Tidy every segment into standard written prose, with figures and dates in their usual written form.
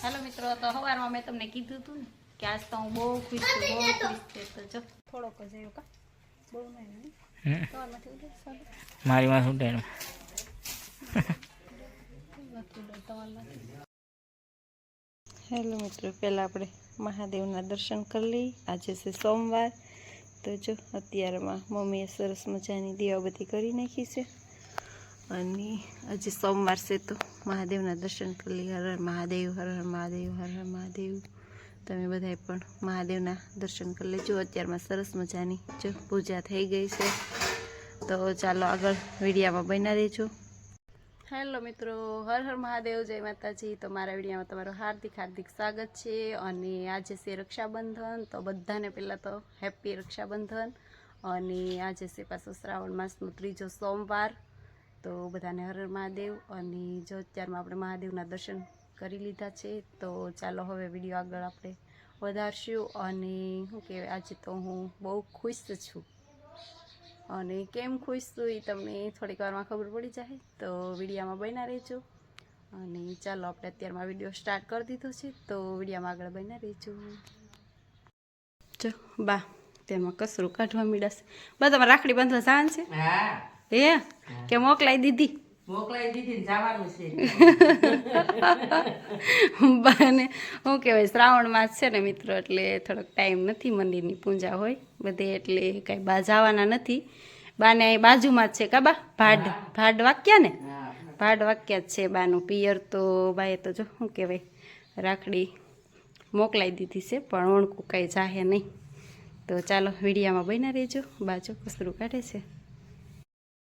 Hello मित्रों, तो सवार में तमने कीधुं हतुं ने कि आज तो हूँ बहुत खुश छुं, बहुत खुश छुं। तो जो थोड़ोक ज आव्यो का बहु नहीं सवारमांथी उठे सादું મારી માં શું ટાઈમ હેલો મિત્રો, પહેલાં આપણે મહાદેવના દર્શન કરી લઈએ. આજે છે સોમવાર. તો જો અત્યારમાં મમ્મીએ સરસ મજાની દીવાબત્તી કરી નાખી છે અને આજે સોમવાર છે તો મહાદેવના દર્શન કરી લઈએ. હર હર મહાદેવ, હર હર મહાદેવ, હર હર મહાદેવ. તમે બધાએ પણ મહાદેવના દર્શન કરી લેજો. અત્યારમાં સરસ મજાની જો પૂજા થઈ ગઈ છે. તો ચાલો આગળ વિડીયામાં બન્યા રહેજો. હેલો મિત્રો, હર હર મહાદેવ, જય માતાજી. તો મારા વિડીયોમાં તમારું હાર્દિક હાર્દિક સ્વાગત છે. અને આજે છે રક્ષાબંધન. તો બધાને પહેલાં તો હેપી રક્ષાબંધન. અને આજે છે પાછો શ્રાવણ માસનો 3જો સોમવાર. તો બધાને હર હર મહાદેવ. અને જો અત્યારમાં આપણે મહાદેવના દર્શન કરી લીધા છે. તો ચાલો હવે વિડીયો આગળ આપણે વધારશું. અને શું કહેવાય, આજે તો હું બહુ ખુશ છું. અને કેમ ખુશ છું એ તમને થોડીક વારમાં ખબર પડી જાય. તો વિડીયામાં બન્યા રહેજો. અને ચાલો આપણે અત્યારમાં વિડીયો સ્ટાર્ટ કરી દીધો છે. તો વિડીયામાં આગળ બન્યા રહેજો. જો બા તેમાં કસરું કાઢવા મીડાશે. બા તમારે રાખડી બાંધવા જવાનું છે? હા હે કે મોકલાઈ દીધી? મોકલાઈ દીધી ને જવાનું છે. બાને શું કહેવાય, શ્રાવણ માસ છે ને મિત્રો, એટલે થોડોક ટાઈમ નથી. મંદિરની પૂજા હોય બધે, એટલે કાંઈ બા જવાના નથી. બાને અહીં બાજુમાં જ છે કા બા, ભાડ વાક્યા ને, ભાડ વાક્યા જ છે બાનું પિયર. તો બાએ તો જો શું કહેવાય, રાખડી મોકલાઈ દીધી છે, પણ ઓણકું કાંઈ જાહે નહીં. તો ચાલો વિડીયામાં બન્યા રહેજો. બા જો કસરું કાઢે છે.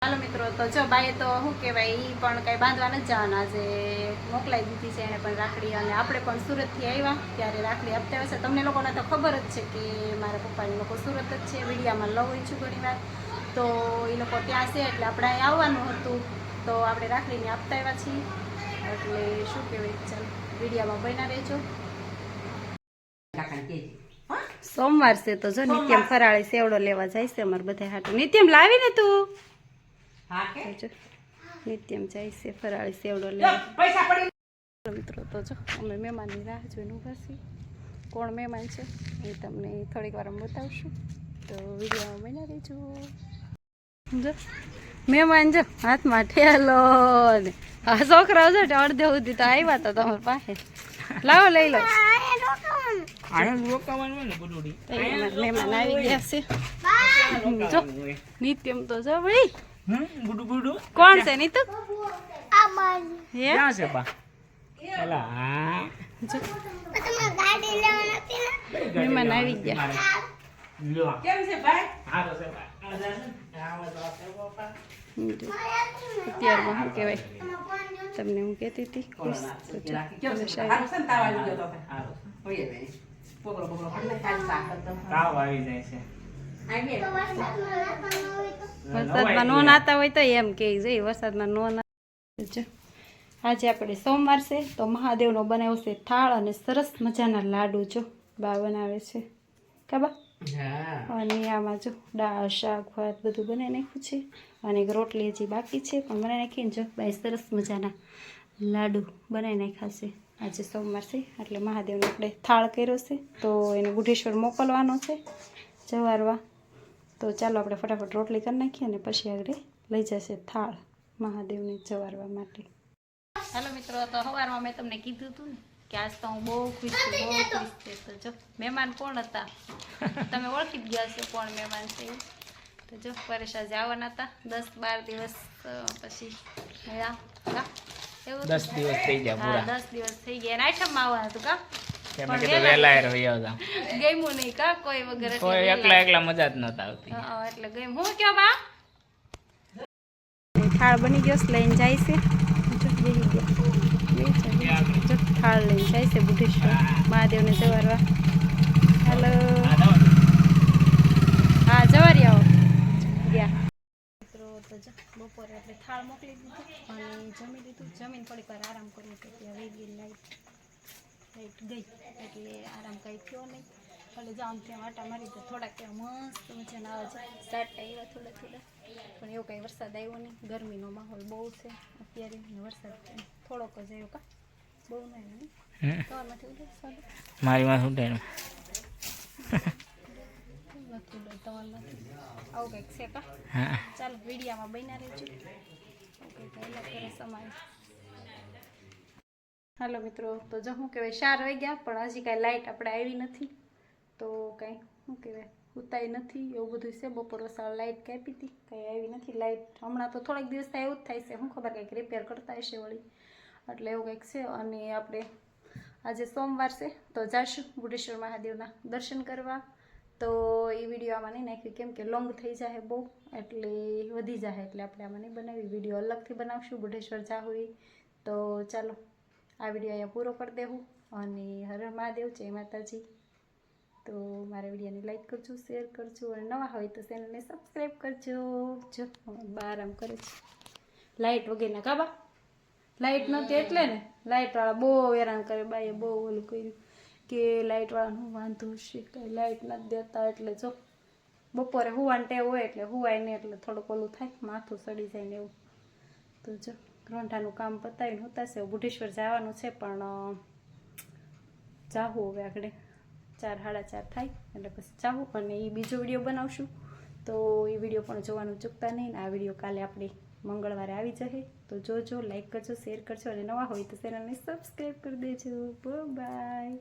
ચાલો મિત્રો, તો જો બાએ તો શું કહેવાય, એ પણ કાંઈ બાંધવા નથી જવાના. આજે મોકલાઈ દીધી છે એને પણ રાખડી. અને આપણે પણ સુરતથી આવ્યા ત્યારે રાખડી આપતા હશે. તમને લોકોને તો ખબર જ છે કે મારા પપ્પાની લોકો સુરત જ છે. વિડીયામાં લઉં છું ઘણી વાર. તો એ લોકો ત્યાં છે એટલે આપણે અહીં આવવાનું હતું. તો આપણે રાખડીને આપતા આવ્યા છીએ. એટલે શું કહેવાય, ચાલો વિડીયામાં બન્યા રહેજો. સોમવાર છે તો જો નિત્યમ ફરાળી સેવડો લેવા જાય છે અમારે બધા હાટું. નિત્યમ લાવીને તું? જો નિત્યમ જાય છે ફરાળી સેવડો લેવા. મિત્રો તો જો અમે મહેમાનની રાહ જોઈને ઊભા છીએ. કોણ મહેમાન છે એ તમને થોડીક વાર બતાવશું. તો વિડીયોમાં બન્યા રહેજો. જો મહેમાન જો હાથમાં ઠેલો ને આ છોકરાઓ જો અડધે સુધી તો આવ્યા હતા તમારી પાસે. લાવો લઈ લો. મહેમાન આવી ગયા છે. જો નિત્યમ તો જો ભાઈ કોણ છે નીતુ? મહેમાન આવી ગયા. અત્યારમાં શું કહેવાય, તમને હું કહેતી હતી ખુશ વરસાદમાં નો નાતા હોય તો એમ કે જઈ વરસાદમાં નો ના. આજે આપણે સોમવાર છે તો મહાદેવનો બનાવ્યો છે થાળ અને સરસ મજાના લાડુ જો બા બનાવે છે કા બા. અને આમાં જો દાળ શાક ભાત બધું બનાવી નાખ્યું છે. અને એક રોટલી હજી બાકી છે પણ બનાવી નાખીને જો બાઈ સરસ મજાના લાડુ બનાવી નાખ્યા છે. આજે સોમવાર છે એટલે મહાદેવનો આપણે થાળ કર્યો છે. તો એને બુઢેશ્વર મોકલવાનો છે જવારવા. તો ચાલો આપણે ફટાફટ રોટલી કરી નાખીએ અને પછી આગળ લઈ જશે થાળ મહાદેવને જવારવા માટે. હેલો મિત્રો, તો સવારમાં મેં તમને કીધું હતું ને કે આજ તો હું બહુ ખુશ છું, બહુ ખુશ છે. તો જો મહેમાન કોણ હતા તમે ઓળખી જ ગયા છો કોણ મહેમાન છે. તો જો પરેશ આજે આવવાના હતા 10-12 દિવસ પછી મળ્યા કા? એવું 10 દિવસ થઈ ગયા પૂરા. 10 દિવસ થઈ ગયા. આઈટમમાં આવવાનું હતું કા? મેં કીધું વહેલા રહ્યો હતા. ગમ્યું નહીં કા કોઈ વગર? કોઈ એકલા મજા જ નહોતી આવતી. એટલે ગમ. હું કયો બા થાળ બની ગયો લઈને જાય છે. જો થાળ લઈને જાય છે બુઢેશ્વર મહાદેવને જવારવા. હાલો હા જવારી આવો ગયા. મિત્રો તો જો બપોરે આપણે થાળ મોકલી દીધું અને જમી લીધું. જમીને થોડીક વાર આરામ કરવું તો ત્યાં વેગી લાઈટ ગઈ એટલે આરામ કંઈ થયો નહીં. એટલે જાઉં ત્યાં આટા મારી તો થોડાક ત્યાં મસ્ત મજાના આવે છે. સાટા આવ્યા થોડા થોડા, પણ એવો કાંઈ વરસાદ આવ્યો નહીં. ગરમીનો માહોલ બહુ છે અત્યારે. વરસાદ થોડોક જ આવ્યો કા? બહુ નહીં હમ. તમારમાંથી ઉડે સારું મારી માં શું થાય નથી ઉડે તમારમાંથી આવું કંઈક છે કા હા ચાલો વિડીયામાં બન્યા રહેજો ઓકે પહેલાં કરે સમાય હાલો મિત્રો તો જો શું કહેવાય 4 વાગ્યા પણ હજી કાંઈ લાઇટ આપણે આવી નથી તો કાંઈ શું કહેવાય ઉતાઈ નથી એવું બધું છે બપોર વસાળ લાઇટ કાપી હતી કાંઈ આવી નથી લાઇટ હમણાં તો થોડાક દિવસ થાય એવું જ થાય છે શું ખબર કંઈક રિપેર કરતા હશે વળી એટલે એવું કંઈક છે અને આપણે આજે સોમવાર છે તો જાશું બુઢેશ્વર મહાદેવના દર્શન કરવા તો એ વિડીયો આમાં નહીં નાખ્યું કેમ કે લોંગ થઈ જાય બહુ એટલે વધી જાય એટલે આપણે આમાં નહીં બનાવી વિડીયો અલગથી બનાવશું બુઢેશ્વર જાવું એ તો ચાલો આ વિડીયો અહીંયા પૂરો કરી દેવું અને હર હર મહાદેવ જય માતાજી તો મારા વિડીયોને લાઈક કરજો શેર કરજો અને નવા હોય તો ચેનલને સબસ્ક્રાઈબ કરજો જો બહાર આમ કરે છે લાઇટ વગેરેના કાબા લાઇટ નહોતી એટલે ને લાઇટવાળા બહુ હેરાન કરે બાઈએ બહુ ઓલું કર્યું કે લાઇટવાળાનું વાંધો છે કંઈ લાઇટ નથી દેતા એટલે જો બપોરે હુવાની ટેવ હોય એટલે હુવાય નહીં એટલે થોડુંક ઓલું થાય માથું સડી જાય ને એવું તો જો રોંઢાનું કામ પતાવીને હોતાશે બુઢેશ્વર જવાનું છે પણ જાવું હવે આગળ 4 સાડા 4 થાય એટલે પછી જાવું અને એ બીજો વિડીયો બનાવશું તો એ વિડીયો પણ જોવાનું ચૂકતા નહીં ને આ વિડીયો કાલે આપણે મંગળવારે આવી જશે તો જોજો લાઈક કરજો શેર કરજો અને નવા હોય તો ચેનલને સબસ્ક્રાઈબ કરી દેજો બાય